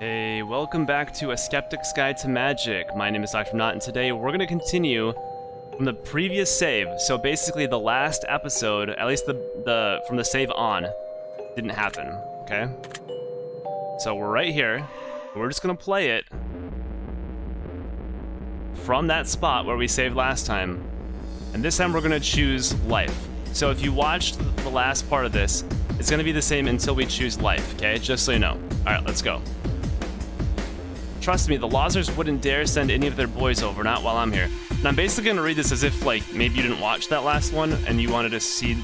Hey, welcome back to A Skeptic's Guide to Magic. My name is Dr. Nought, and today we're going to continue from the previous save. So basically the last episode, at least from the save on, didn't happen, okay? So we're right here. We're just going to play it from that spot where we saved last time. And this time we're going to choose life. So if you watched the last part of this, it's going to be the same until we choose life, okay? Just so you know. All right, let's go. Trust me, the Lozers wouldn't dare send any of their boys over, not while I'm here. And I'm basically going to read this as if, like, maybe you didn't watch that last one and you wanted to see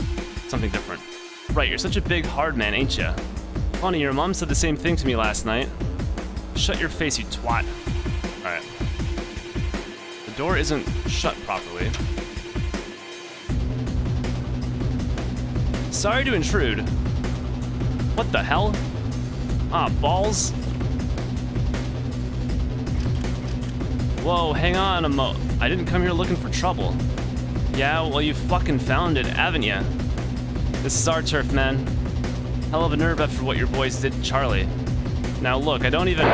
something different. Right, you're such a big hard man, ain't ya? Funny, your mom said the same thing to me last night. Shut your face, you twat. Alright. The door isn't shut properly. Sorry to intrude. What the hell? Ah, balls? Whoa, hang on a mo. I didn't come here looking for trouble. Yeah, well, you fucking found it, haven't ya? This is our turf, man. Hell of a nerve after what your boys did to Charlie. Now look, I don't even...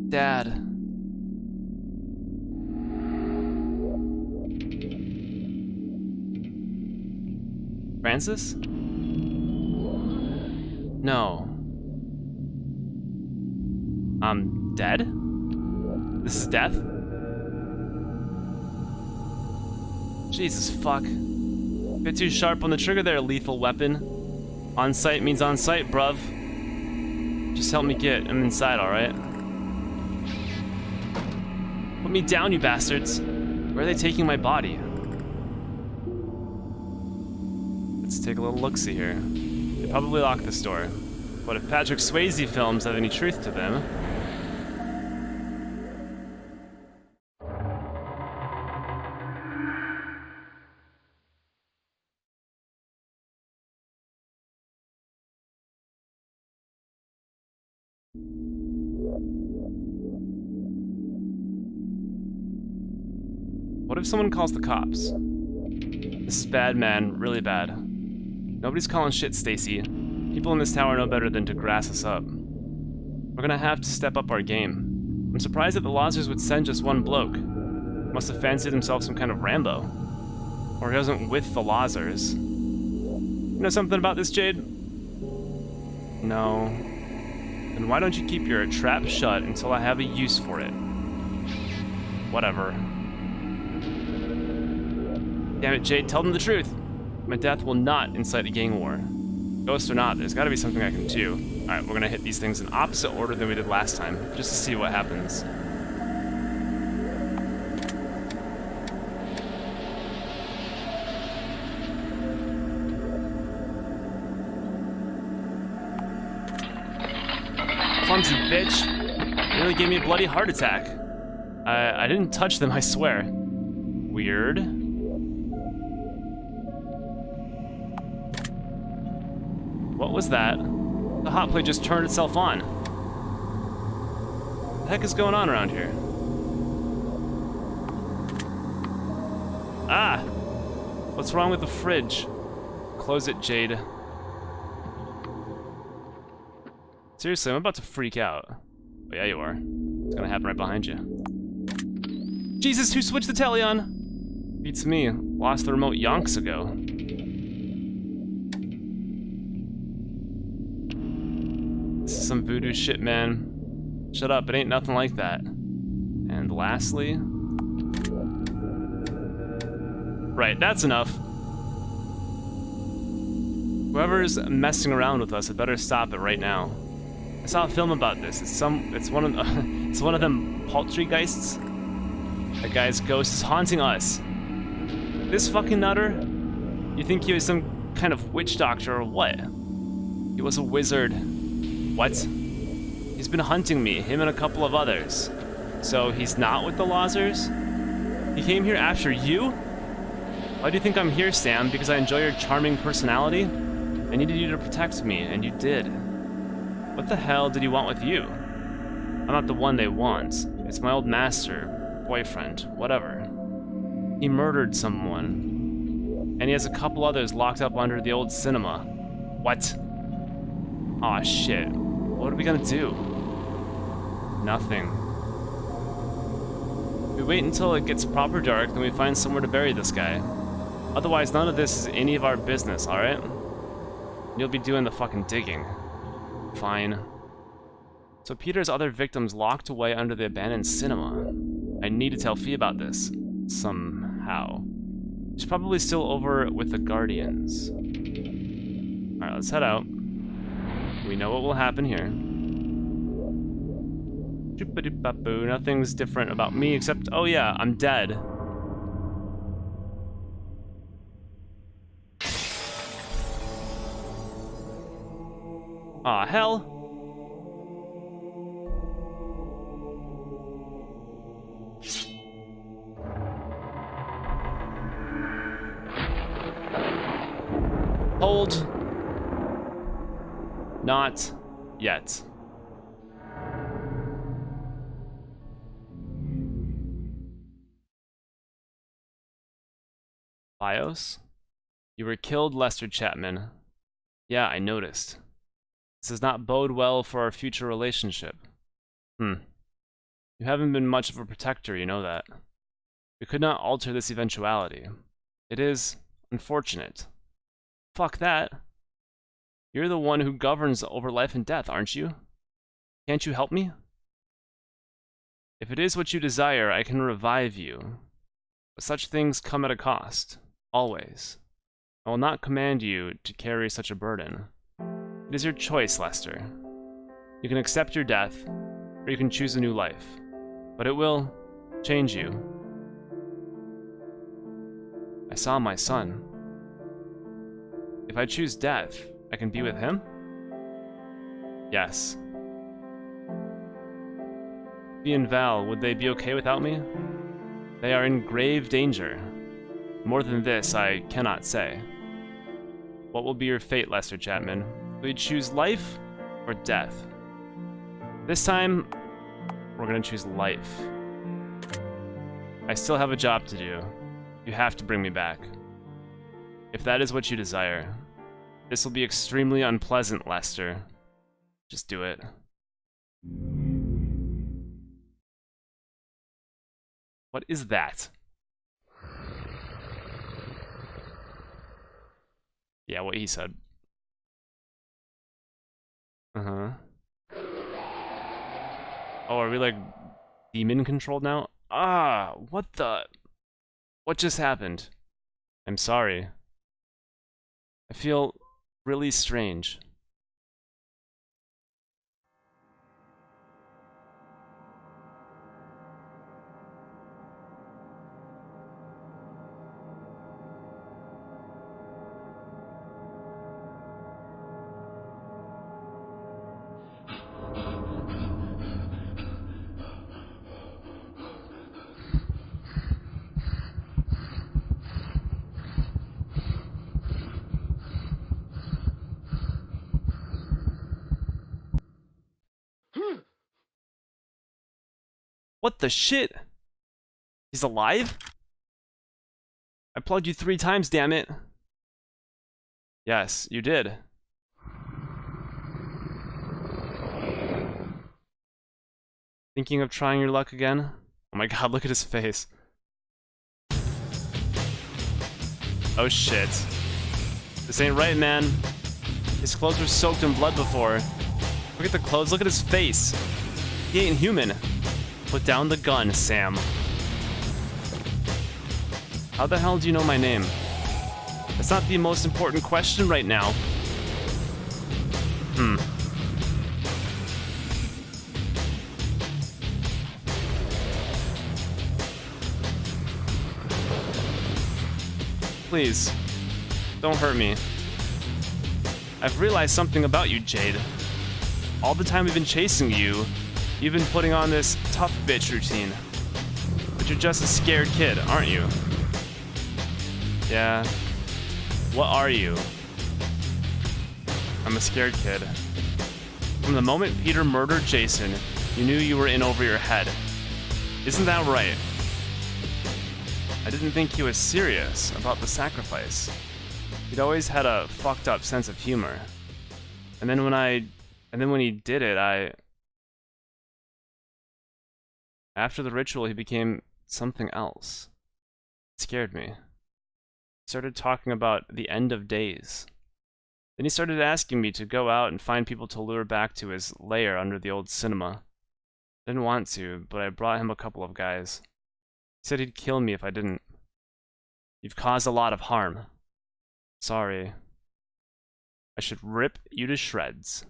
Dad. Francis? No. I'm dead? This is death? Jesus fuck. Bit too sharp on the trigger there, lethal weapon. On sight means on sight, bruv. Just help me get him inside, alright? Put me down, you bastards. Where are they taking my body? Let's take a little look-see here. They probably locked this door. But if Patrick Swayze films have any truth to them... What if someone calls the cops? This is bad, man. Really bad. Nobody's calling shit, Stacy. People in this tower know better than to grass us up. We're gonna have to step up our game. I'm surprised that the Lozers would send just one bloke. Must have fancied himself some kind of Rambo. Or he wasn't with the Lozers. You know something about this, Jade? No. Then why don't you keep your trap shut until I have a use for it? Whatever. Damn it, Jade, tell them the truth. My death will not incite a gang war. Ghost or not, there's gotta be something I can do. Alright, we're gonna hit these things in opposite order than we did last time, just to see what happens. Clumsy bitch. Nearly gave me a bloody heart attack. I didn't touch them, I swear. Weird. What was that? The hot plate just turned itself on. What the heck is going on around here? Ah! What's wrong with the fridge? Close it, Jade. Seriously, I'm about to freak out. Oh yeah, you are. It's gonna happen right behind you. Jesus, who switched the telly on? Beats me. Lost the remote yonks ago. This is some voodoo shit, man. Shut up, it ain't nothing like that. And lastly... Right, that's enough. Whoever's messing around with us had better stop it right now. I saw a film about this. It's one of them poltergeists. That guy's ghost is haunting us. This fucking nutter? You think he was some kind of witch doctor or what? He was a wizard. What? He's been hunting me, him and a couple of others. So he's not with the Lozers? He came here after you? Why do you think I'm here, Sam? Because I enjoy your charming personality? I needed you to protect me, and you did. What the hell did he want with you? I'm not the one they want. It's my old master, boyfriend, whatever. He murdered someone, and he has a couple others locked up under the old cinema. What? Aw, shit. What are we gonna do? Nothing. We wait until it gets proper dark, then we find somewhere to bury this guy. Otherwise, none of this is any of our business, alright? You'll be doing the fucking digging. Fine. So Peter's other victims locked away under the abandoned cinema. I need to tell Fee about this. Somehow. She's probably still over with the Guardians. Alright, let's head out. We know what will happen here. Doop-a-doop-a-boo. Nothing's different about me except, oh yeah, I'm dead. Aw, hell. Hold. Not yet. BIOS? You were killed, Lester Chapman. Yeah, I noticed. This does not bode well for our future relationship. You haven't been much of a protector, you know that. We could not alter this eventuality. It is unfortunate. Fuck that. You're the one who governs over life and death, aren't you? Can't you help me? If it is what you desire, I can revive you. But such things come at a cost. Always. I will not command you to carry such a burden. It is your choice, Lester. You can accept your death, or you can choose a new life. But it will change you. I saw my son. If I choose death, I can be with him? Yes. Fee and Val, would they be okay without me? They are in grave danger. More than this, I cannot say. What will be your fate, Lester Chapman? Will you choose life or death? This time, we're gonna choose life. I still have a job to do. You have to bring me back. If that is what you desire. This will be extremely unpleasant, Lester. Just do it. What is that? Yeah, what he said. Uh-huh. Oh, are we like demon controlled now? Ah, what the? What just happened? I'm sorry. I feel really strange. What the shit? He's alive? I plugged you 3 times, damn it. Yes, you did. Thinking of trying your luck again? Oh my god, look at his face. Oh shit. This ain't right, man. His clothes were soaked in blood before. Look at the clothes, look at his face. He ain't human. Put down the gun, Sam. How the hell do you know my name? That's not the most important question right now. Please, don't hurt me. I've realized something about you, Jade. All the time we've been chasing you, you've been putting on this tough bitch routine. But you're just a scared kid, aren't you? Yeah. What are you? I'm a scared kid. From the moment Peter murdered Jason, you knew you were in over your head. Isn't that right? I didn't think he was serious about the sacrifice. He'd always had a fucked up sense of humor. And then when he did it, after the ritual, he became something else. It scared me. He started talking about the end of days. Then he started asking me to go out and find people to lure back to his lair under the old cinema. I didn't want to, but I brought him a couple of guys. He said he'd kill me if I didn't. You've caused a lot of harm. Sorry. I should rip you to shreds.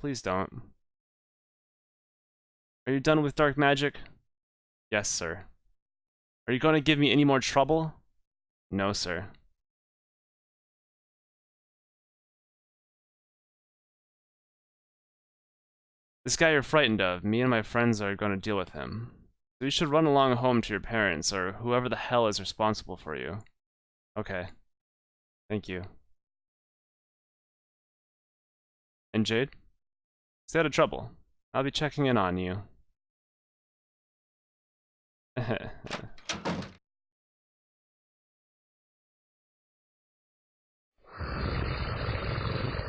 Please don't. Are you done with dark magic? Yes, sir. Are you going to give me any more trouble? No, sir. This guy you're frightened of, me and my friends are going to deal with him. So you should run along home to your parents, or whoever the hell is responsible for you. Okay. Thank you. And Jade? Stay out of trouble. I'll be checking in on you.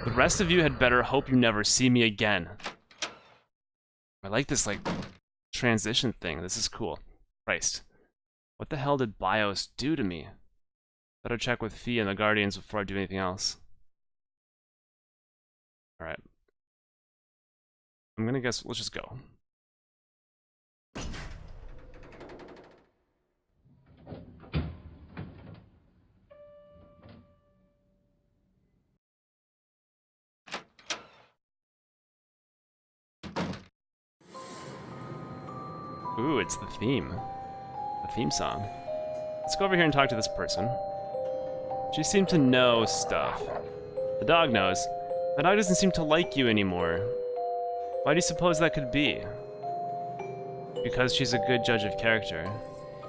The rest of you had better hope you never see me again. I like this, like, transition thing. This is cool. Christ. What the hell did BIOS do to me? Better check with Fee and the Guardians before I do anything else. Alright. I'm gonna guess, let's just go. Ooh, it's the theme. The theme song. Let's go over here and talk to this person. She seemed to know stuff. The dog knows. My dog doesn't seem to like you anymore. Why do you suppose that could be? Because she's a good judge of character.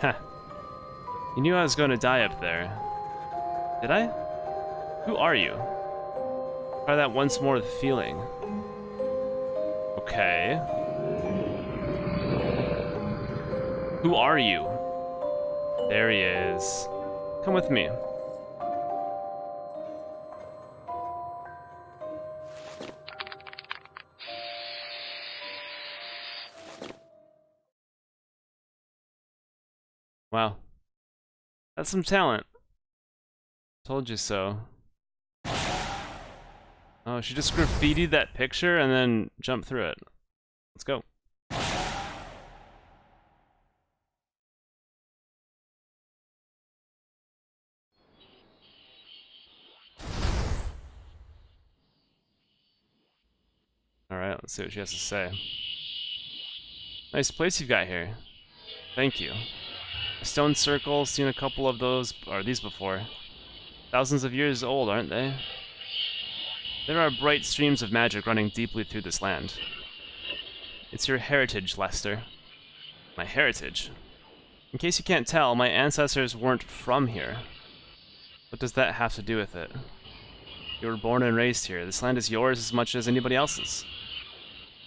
Heh. You knew I was going to die up there. Did I? Who are you? Try that once more with feeling. Okay. Who are you? There he is. Come with me. Wow. That's some talent. Told you so. Oh, she just graffitied that picture and then jumped through it. Let's go. Alright, let's see what she has to say. Nice place you've got here. Thank you. A stone circle, seen a couple of those, or these before. Thousands of years old, aren't they? There are bright streams of magic running deeply through this land. It's your heritage, Lester. My heritage? In case you can't tell, my ancestors weren't from here. What does that have to do with it? You were born and raised here. This land is yours as much as anybody else's.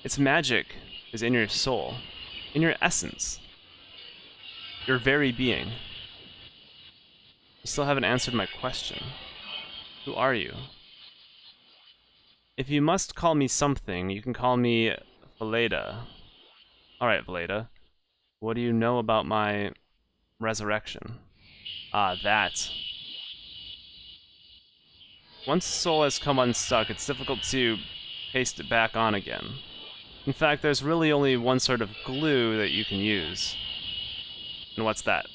Its magic is in your soul, in your essence, your very being. You still haven't answered my question. Who are you? If you must call me something, you can call me Valeda. Alright, Valeda. What do you know about my resurrection? Ah, that. Once soul has come unstuck, it's difficult to paste it back on again. In fact, there's really only one sort of glue that you can use. And what's that?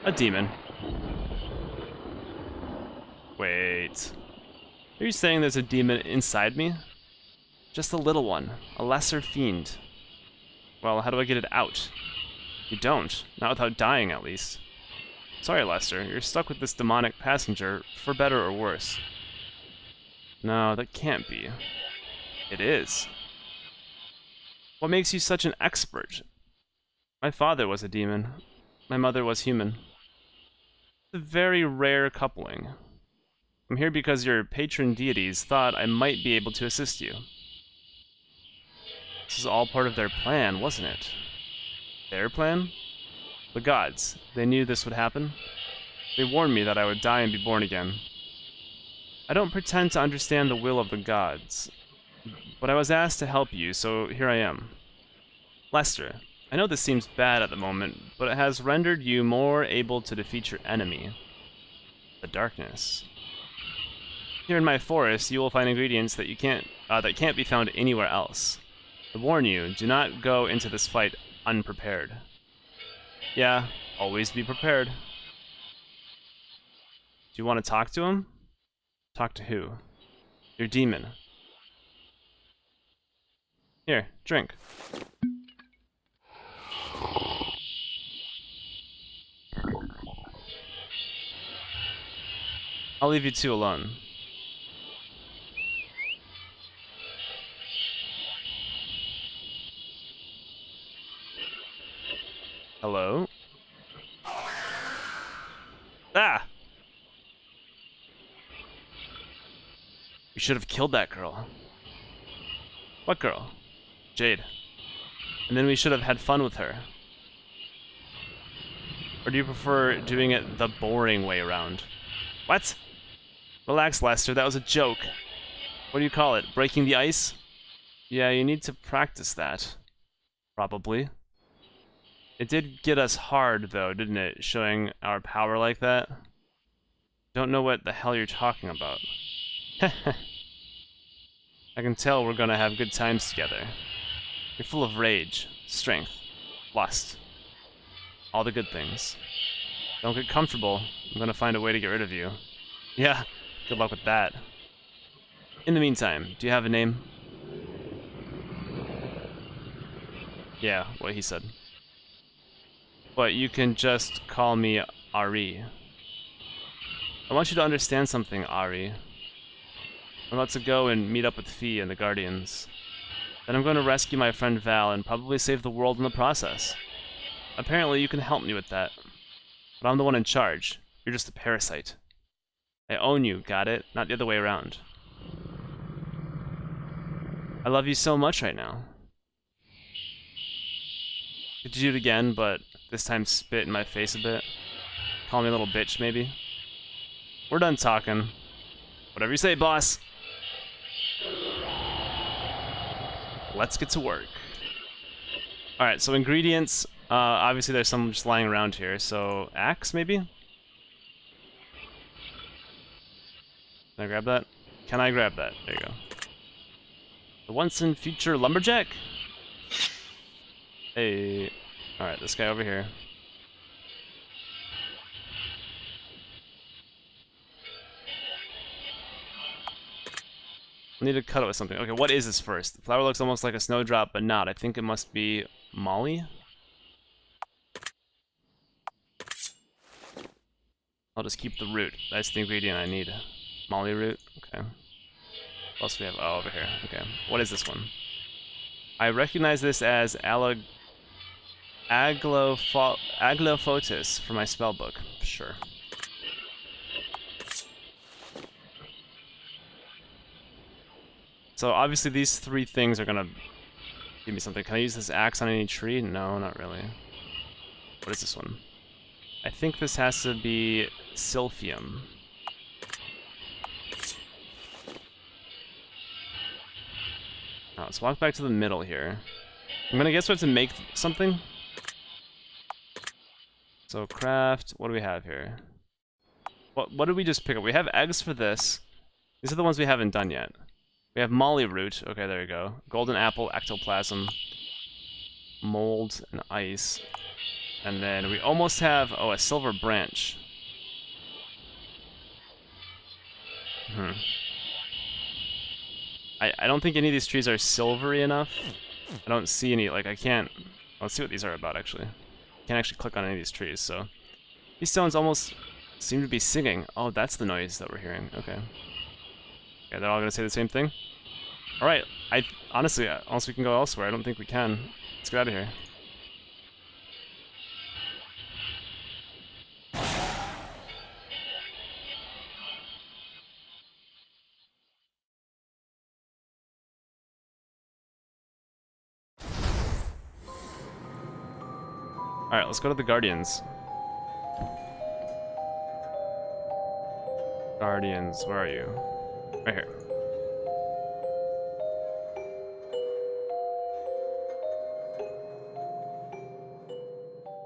A demon. Wait. Are you saying there's a demon inside me? Just a little one. A lesser fiend. Well, how do I get it out? You don't. Not without dying, at least. Sorry, Lester. You're stuck with this demonic passenger, for better or worse. No, that can't be. It is. What makes you such an expert? My father was a demon. My mother was human. It's a very rare coupling. I'm here because your patron deities thought I might be able to assist you. This is all part of their plan, wasn't it? Their plan? The gods. They knew this would happen. They warned me that I would die and be born again. I don't pretend to understand the will of the gods, but I was asked to help you, so here I am. Lester, I know this seems bad at the moment, but it has rendered you more able to defeat your enemy, the darkness. Here in my forest, you will find ingredients that can't be found anywhere else. I warn you, do not go into this fight unprepared. Yeah, always be prepared. Do you want to talk to him? Talk to who? Your demon. Here, drink. I'll leave you two alone. Hello? Ah! We should have killed that girl. What girl? Jade. And then we should have had fun with her. Or do you prefer doing it the boring way around? What? Relax, Lester, that was a joke. What do you call it? Breaking the ice? Yeah, you need to practice that. Probably. It did get us hard, though, didn't it? Showing our power like that. Don't know what the hell you're talking about. I can tell we're gonna have good times together. You're full of rage, strength, lust. All the good things. Don't get comfortable. I'm gonna find a way to get rid of you. Yeah, good luck with that. In the meantime, do you have a name? Yeah, what he said. But you can just call me Ari. I want you to understand something, Ari. I'm about to go and meet up with Fee and the Guardians. Then I'm going to rescue my friend Val and probably save the world in the process. Apparently you can help me with that. But I'm the one in charge. You're just a parasite. I own you, got it? Not the other way around. I love you so much right now. Could you do it again, but this time spit in my face a bit? Call me a little bitch, maybe? We're done talking. Whatever you say, boss. Let's get to work. Alright, so ingredients. Obviously there's some just lying around here, so axe, maybe? Can I grab that? Can I grab that? There you go. The once and future lumberjack? Hey. Alright, this guy over here. I need to cut it with something. Okay, what is this first? The flower looks almost like a snowdrop, but not. I think it must be Molly? I'll just keep the root. That's the ingredient I need. Molly root? Okay. What else do we have? Oh, over here. Okay. What is this one? I recognize this as Aglophotis from my spell book. Sure. So obviously these three things are gonna give me something. Can I use this axe on any tree? No, not really. What is this one? I think this has to be Silphium. Oh, let's walk back to the middle here. I'm gonna guess we have to make something. So craft, what do we have here? What did we just pick up? We have eggs for this. These are the ones we haven't done yet. We have molly root. Okay, there you go. Golden apple, ectoplasm, mold, and ice. And then we almost have, oh, a silver branch. I don't think any of these trees are silvery enough. I don't see any, like, I can't... Let's see what these are about, actually. Can't actually click on any of these trees, so... These stones almost seem to be singing. Oh, that's the noise that we're hearing. Okay. Okay, they're all gonna say the same thing? Alright, honestly, unless we can go elsewhere, I don't think we can. Let's get out of here. Alright, let's go to the Guardians. Guardians, where are you? Right here.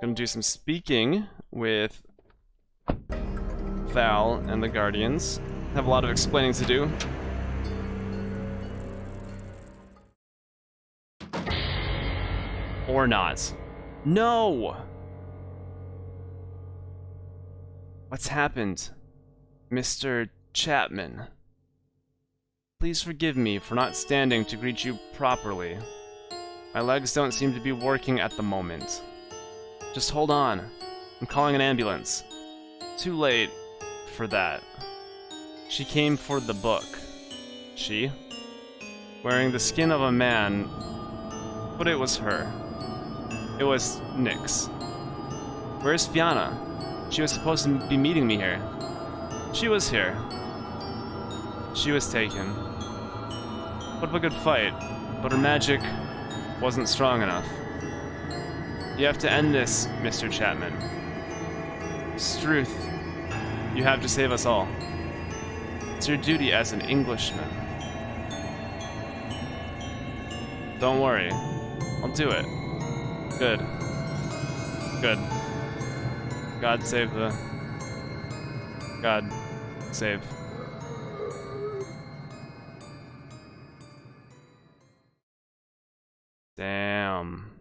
Gonna do some speaking with Val and the Guardians. Have a lot of explaining to do. Or not. No! What's happened, Mr. Chapman? Please forgive me for not standing to greet you properly. My legs don't seem to be working at the moment. Just hold on. I'm calling an ambulance. Too late for that. She came for the book. She? Wearing the skin of a man, but it was her. It was Nyx. Where's Fianna? She was supposed to be meeting me here. She was here. She was taken. Put up a good fight, but her magic wasn't strong enough. You have to end this, Mr. Chapman. Struth, you have to save us all. It's your duty as an Englishman. Don't worry. I'll do it. Good. Good. God save the... God save. Damn.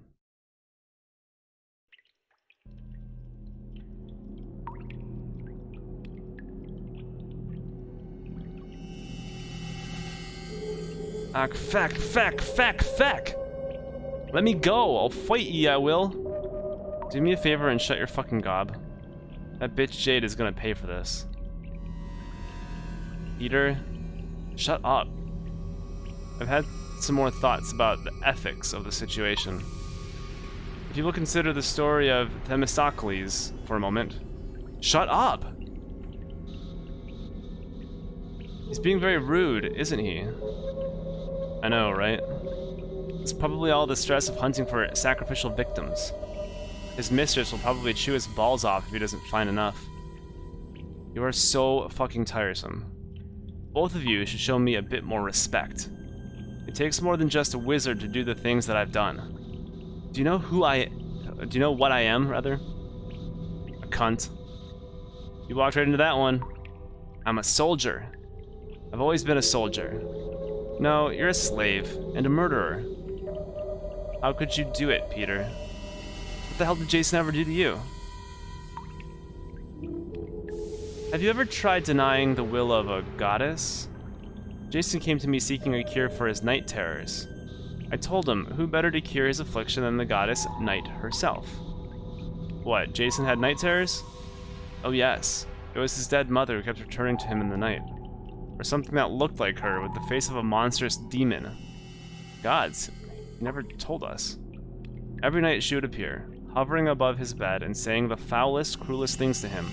Feck! Let me go! I'll fight ye, I will! Do me a favor and shut your fucking gob. That bitch Jade is gonna pay for this. Peter, shut up. I've had some more thoughts about the ethics of the situation. If you will consider the story of Themistocles for a moment. Shut up! He's being very rude, isn't he? I know, right? It's probably all the stress of hunting for sacrificial victims. His mistress will probably chew his balls off if he doesn't find enough. You are so fucking tiresome. Both of you should show me a bit more respect. It takes more than just a wizard to do the things that I've done. Do you know what I am, rather? A cunt. You walked right into that one. I'm a soldier. I've always been a soldier. No, you're a slave and a murderer. How could you do it, Peter? What the hell did Jason ever do to you? Have you ever tried denying the will of a goddess? Jason came to me seeking a cure for his night terrors. I told him, who better to cure his affliction than the goddess Night herself? What, Jason had night terrors? Oh yes, it was his dead mother who kept returning to him in the night. Or something that looked like her with the face of a monstrous demon. Gods, he never told us. Every night she would appear, hovering above his bed and saying the foulest, cruelest things to him.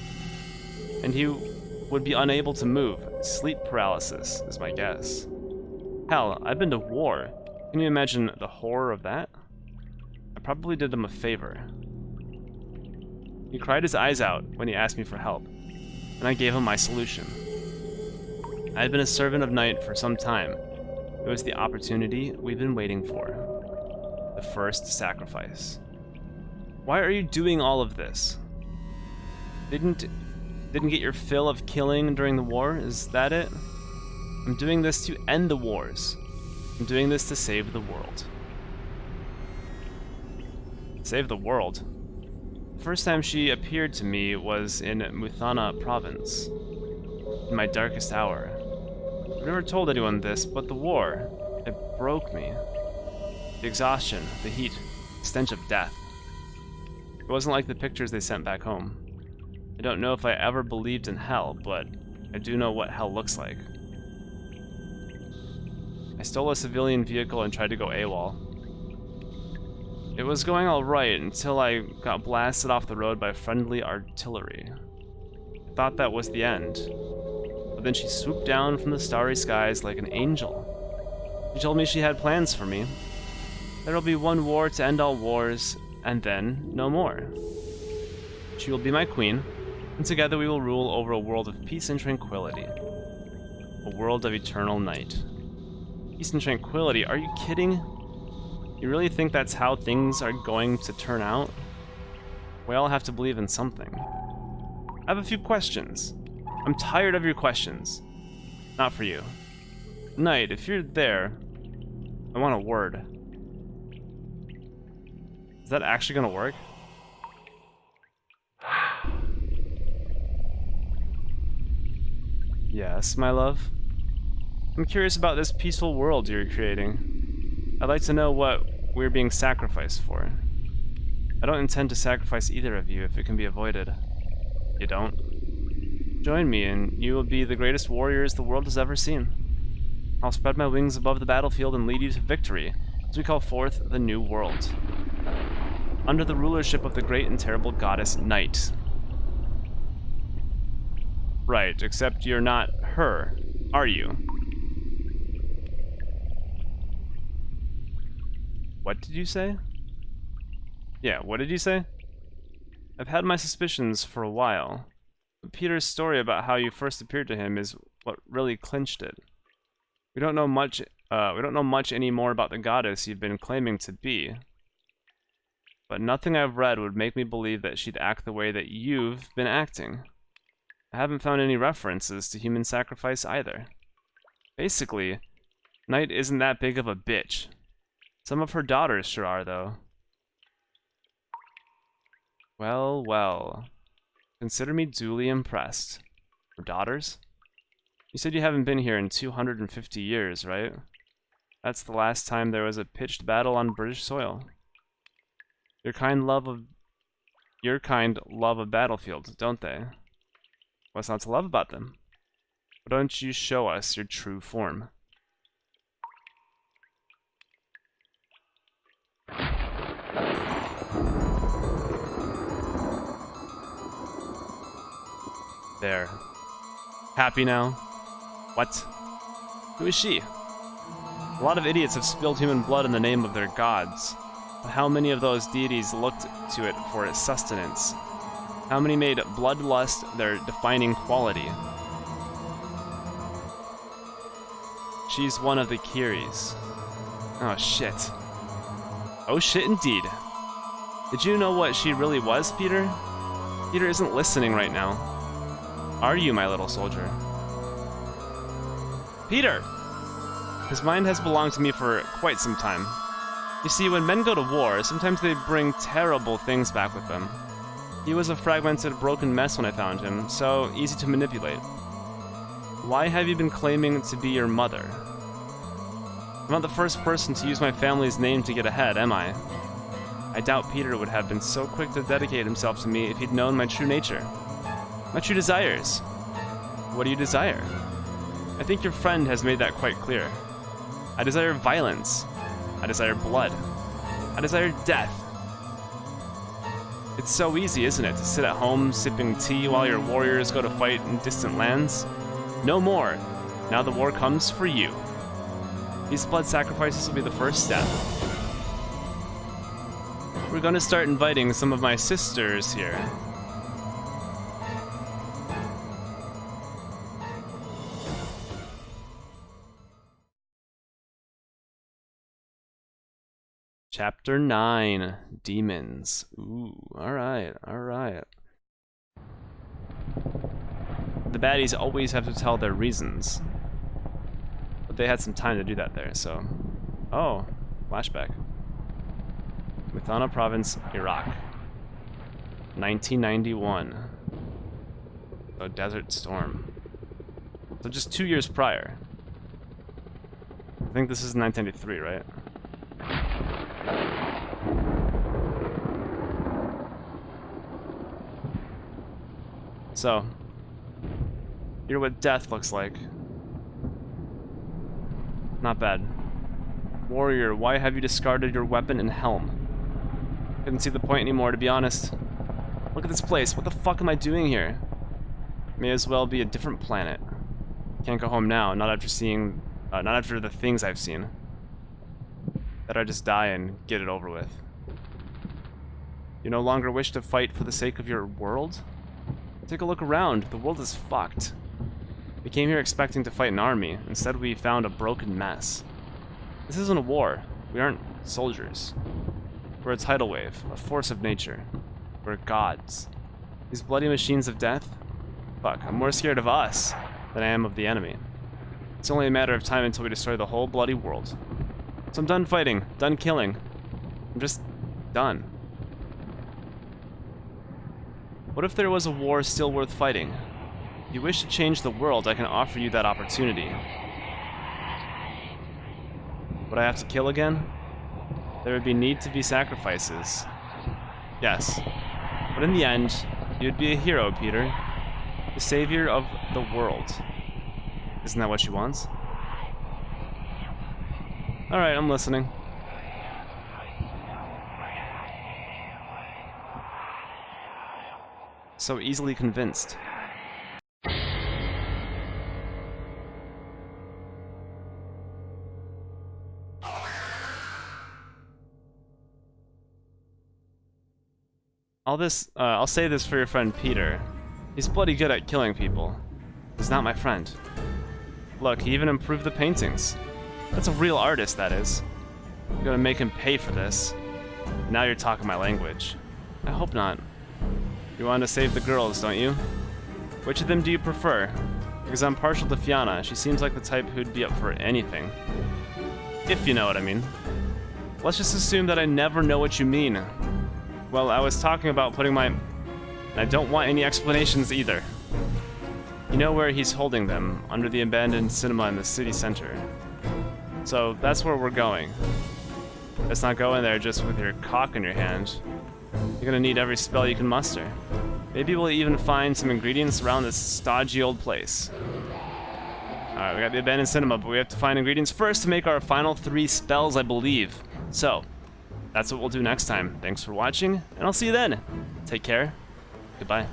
And he would be unable to move. Sleep paralysis is my guess. Hell, I've been to war. Can you imagine the horror of that? I probably did him a favor. He cried his eyes out when he asked me for help, and I gave him my solution. I had been a servant of Night for some time. It was the opportunity we've been waiting for. The first sacrifice. Why are you doing all of this? Didn't get your fill of killing during the war? Is that it? I'm doing this to end the wars. I'm doing this to save the world. Save the world? The first time she appeared to me was in Muthana province. In my darkest hour. I've never told anyone this, but the war, it broke me. The exhaustion, the heat, the stench of death. It wasn't like the pictures they sent back home. I don't know if I ever believed in hell, but I do know what hell looks like. I stole a civilian vehicle and tried to go AWOL. It was going alright until I got blasted off the road by friendly artillery. I thought that was the end. But then she swooped down from the starry skies like an angel. She told me she had plans for me. There'll be one war to end all wars, and then no more. She will be my queen, and together we will rule over a world of peace and tranquility. A world of eternal night. Peace and tranquility? Are you kidding? You really think that's how things are going to turn out? We all have to believe in something. I have a few questions. I'm tired of your questions. Not for you. Knight, if you're there, I want a word. Is that actually gonna work? Yes, my love. I'm curious about this peaceful world you're creating. I'd like to know what we're being sacrificed for. I don't intend to sacrifice either of you if it can be avoided. You don't? Join me and you will be the greatest warriors the world has ever seen. I'll spread my wings above the battlefield and lead you to victory as we call forth the new world. Under the rulership of the great and terrible goddess Night. Right, except you're not her, are you? What did you say? Yeah, what did you say? I've had my suspicions for a while, but Peter's story about how you first appeared to him is what really clinched it. We don't know much anymore about the goddess you've been claiming to be. But nothing I've read would make me believe that she'd act the way that you've been acting. I haven't found any references to human sacrifice either. Basically, Night isn't that big of a bitch. Some of her daughters sure are, though. Well, well. Consider me duly impressed. Her daughters? You said you haven't been here in 250 years, right? That's the last time there was a pitched battle on British soil. Your kind love a battlefield, don't they? What's not to love about them? Why don't you show us your true form? There. Happy now? What? Who is she? A lot of idiots have spilled human blood in the name of their gods. But how many of those deities looked to it for its sustenance? How many made bloodlust their defining quality? She's one of the Kiris. Oh shit. Oh shit indeed. Did you know what she really was, Peter? Peter isn't listening right now. Are you, my little soldier? Peter! His mind has belonged to me for quite some time. You see, when men go to war, sometimes they bring terrible things back with them. He was a fragmented, broken mess when I found him, so easy to manipulate. Why have you been claiming to be your mother? I'm not the first person to use my family's name to get ahead, am I? I doubt Peter would have been so quick to dedicate himself to me if he'd known my true nature. My true desires. What do you desire? I think your friend has made that quite clear. I desire violence. I desire blood. I desire death. It's so easy, isn't it, to sit at home sipping tea while your warriors go to fight in distant lands? No more. Now the war comes for you. These blood sacrifices will be the first step. We're going to start inviting some of my sisters here. Chapter 9, Demons. Ooh, alright, alright. The baddies always have to tell their reasons. But they had some time to do that there, so... Oh, flashback. Mithana Province, Iraq. 1991. So Desert Storm. So just 2 years prior. I think this is 1993, right? So, here's what death looks like. Not bad. Warrior, why have you discarded your weapon and helm? Couldn't see the point anymore, to be honest. Look at this place. What the fuck am I doing here? May as well be a different planet. Can't go home now, not after seeing... not after the things I've seen. Better just die and get it over with. You no longer wish to fight for the sake of your world? Take a look around. The world is fucked. We came here expecting to fight an army. Instead, we found a broken mess. This isn't a war. We aren't soldiers. We're a tidal wave, a force of nature. We're gods. These bloody machines of death? Fuck, I'm more scared of us than I am of the enemy. It's only a matter of time until we destroy the whole bloody world. So I'm done fighting, done killing. I'm just done. What if there was a war still worth fighting? If you wish to change the world, I can offer you that opportunity. Would I have to kill again? There would need to be sacrifices. Yes. But in the end, you'd be a hero, Peter. The savior of the world. Isn't that what you want? Alright, I'm listening. So easily convinced. I'll say this for your friend Peter. He's bloody good at killing people. He's not my friend. Look, he even improved the paintings. That's a real artist, that is. I'm gonna make him pay for this. And now you're talking my language. I hope not. You want to save the girls, don't you? Which of them do you prefer? Because I'm partial to Fiona. She seems like the type who'd be up for anything. If you know what I mean. Let's just assume that I never know what you mean. Well, I was talking about putting my... I don't want any explanations either. You know where he's holding them, under the abandoned cinema in the city center. So that's where we're going. Let's not go in there just with your cock in your hand. You're gonna need every spell you can muster. Maybe we'll even find some ingredients around this stodgy old place. Alright, we got the abandoned cinema, but we have to find ingredients first to make our final 3 spells, I believe. So, that's what we'll do next time. Thanks for watching, and I'll see you then. Take care. Goodbye.